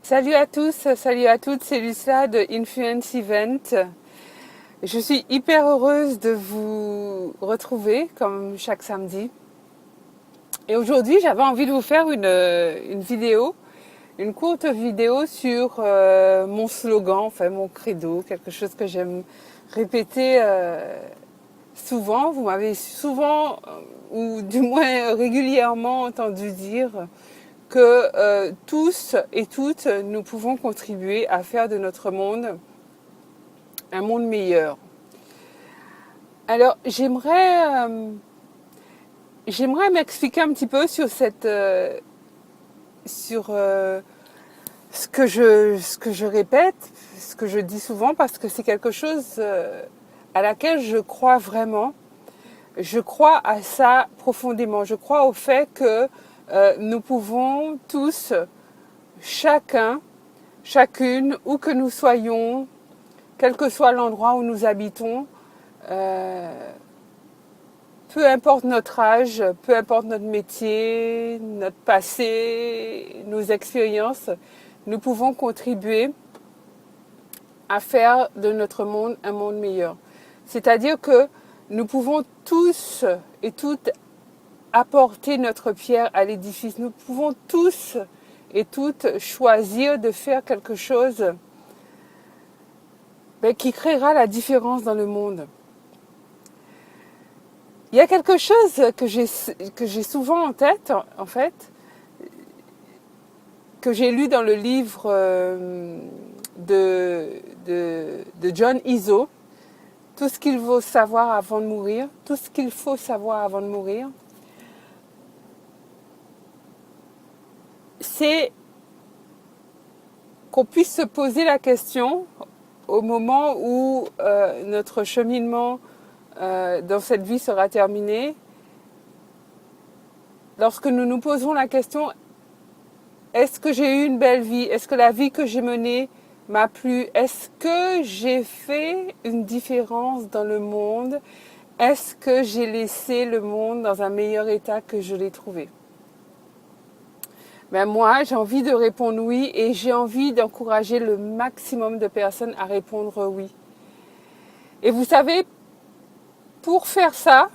Salut à tous, salut à toutes, c'est Lucilla de Influence Event. Je suis hyper heureuse de vous retrouver comme chaque samedi. Et aujourd'hui, j'avais envie de vous faire une vidéo, une courte vidéo sur mon slogan, enfin mon credo, quelque chose que j'aime répéter souvent. Vous m'avez souvent, ou du moins régulièrement entendu dire que tous et toutes, nous pouvons contribuer à faire de notre monde un monde meilleur. Alors, j'aimerais m'expliquer un petit peu sur ce que je répète, ce que je dis souvent, parce que c'est quelque chose à laquelle je crois vraiment. Je crois à ça profondément. Je crois au fait que nous pouvons tous, chacun, chacune, où que nous soyons, quel que soit l'endroit où nous habitons, peu importe notre âge, peu importe notre métier, notre passé, nos expériences, nous pouvons contribuer à faire de notre monde un monde meilleur. C'est-à-dire que nous pouvons tous et toutes apporter notre pierre à l'édifice. Nous pouvons tous et toutes choisir de faire quelque chose qui créera la différence dans le monde. Il y a quelque chose que j'ai souvent en tête, en fait, que j'ai lu dans le livre de John Izzo, Tout ce qu'il faut savoir avant de mourir, tout ce qu'il faut savoir avant de mourir, c'est qu'on puisse se poser la question au moment où notre cheminement dans cette vie sera terminé. Lorsque nous nous posons la question, est-ce que j'ai eu une belle vie? Est-ce que la vie que j'ai menée m'a plu? Est-ce que j'ai fait une différence dans le monde? Est-ce que j'ai laissé le monde dans un meilleur état que je l'ai trouvé? Moi, j'ai envie de répondre oui et j'ai envie d'encourager le maximum de personnes à répondre oui. Et vous savez, pour faire ça,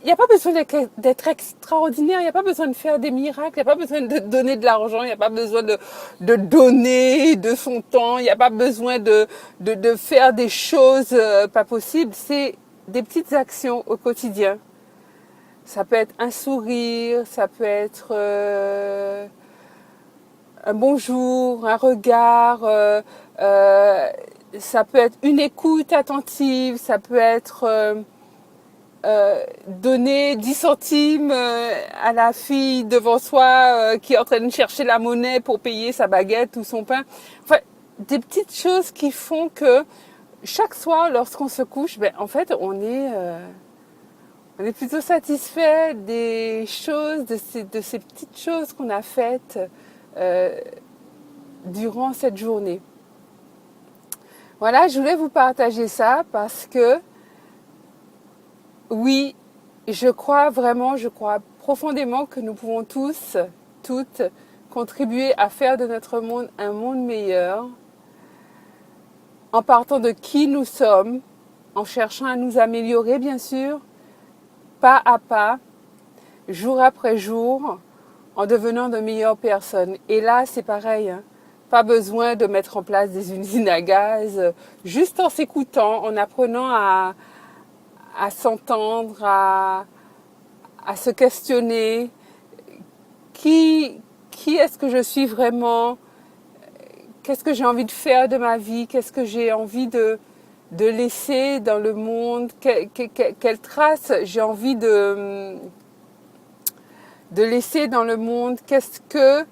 il n'y a pas besoin d'être extraordinaire, il n'y a pas besoin de faire des miracles, il n'y a pas besoin de donner de l'argent, il n'y a pas besoin de donner de son temps, il n'y a pas besoin de faire des choses pas possibles. C'est des petites actions au quotidien. Ça peut être un sourire, ça peut être un bonjour, un regard, ça peut être une écoute attentive, ça peut être donner 10 centimes à la fille devant soi qui est en train de chercher la monnaie pour payer sa baguette ou son pain. Enfin, des petites choses qui font que chaque soir, lorsqu'on se couche, en fait, on est plutôt satisfait des choses, de ces petites choses qu'on a faites durant cette journée. Voilà, je voulais vous partager ça parce que oui, je crois profondément que nous pouvons tous, toutes, contribuer à faire de notre monde un monde meilleur en partant de qui nous sommes, en cherchant à nous améliorer bien sûr, pas à pas, jour après jour, en devenant de meilleures personnes. Et là, c'est pareil, hein. Pas besoin de mettre en place des usines à gaz, juste en s'écoutant, en apprenant à s'entendre, à se questionner. Qui est-ce que je suis vraiment? Qu'est-ce que j'ai envie de faire de ma vie? Qu'est-ce que j'ai envie de laisser dans le monde? Quelle trace j'ai envie de laisser dans le monde? Qu'est-ce que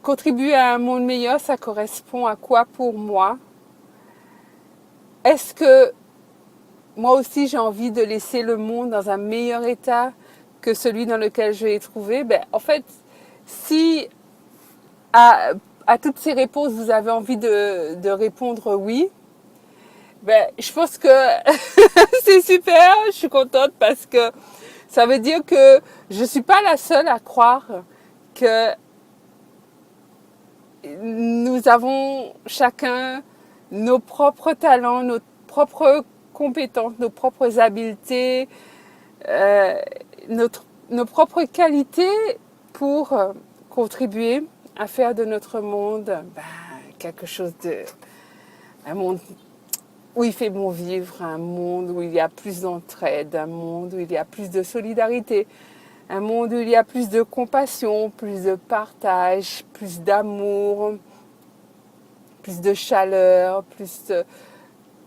contribuer à un monde meilleur, ça correspond à quoi pour moi? Est-ce que moi aussi j'ai envie de laisser le monde dans un meilleur état que celui dans lequel je l'ai trouvé? En fait, si à toutes ces réponses vous avez envie de répondre oui, je pense que c'est super, je suis contente parce que ça veut dire que je suis pas la seule à croire que nous avons chacun nos propres talents, nos propres compétences, nos propres habiletés, nos propres qualités pour contribuer à faire de notre monde quelque chose un monde où il fait bon vivre, un monde où il y a plus d'entraide, un monde où il y a plus de solidarité, un monde où il y a plus de compassion, plus de partage, plus d'amour, plus de chaleur, plus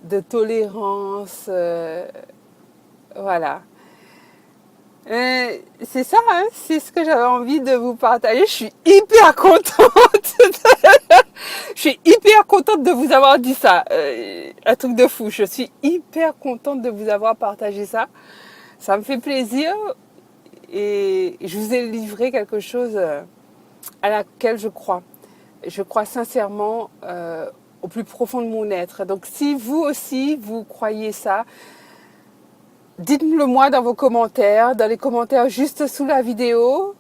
de tolérance. Voilà. C'est ça, hein, c'est ce que j'avais envie de vous partager. Je suis hyper contente. Je suis hyper contente de vous avoir dit ça. Un truc de fou. Je suis hyper contente de vous avoir partagé ça. Ça me fait plaisir. Et je vous ai livré quelque chose à laquelle je crois. Je crois sincèrement au plus profond de mon être. Donc si vous aussi, vous croyez ça, dites-le moi dans vos commentaires, dans les commentaires juste sous la vidéo.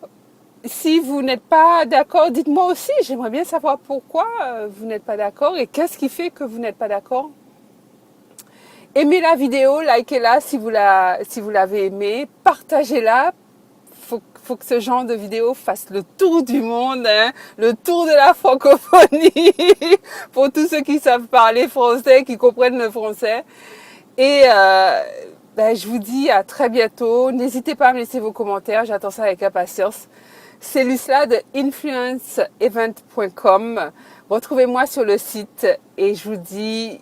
Si vous n'êtes pas d'accord, dites-moi aussi. J'aimerais bien savoir pourquoi vous n'êtes pas d'accord et qu'est-ce qui fait que vous n'êtes pas d'accord. Aimez la vidéo, likez-la si vous l'avez aimée, partagez-la. Faut que ce genre de vidéo fasse le tour du monde, hein, le tour de la francophonie, pour tous ceux qui savent parler français, qui comprennent le français. Et je vous dis à très bientôt. N'hésitez pas à me laisser vos commentaires, j'attends ça avec impatience. C'est Lucela de influenceevent.com. Retrouvez-moi sur le site et je vous dis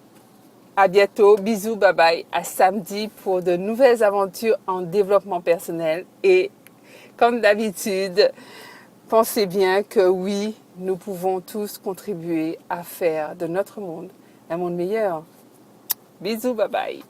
à bientôt. Bisous, bye bye. À samedi pour de nouvelles aventures en développement personnel. Et comme d'habitude, pensez bien que oui, nous pouvons tous contribuer à faire de notre monde un monde meilleur. Bisous, bye bye.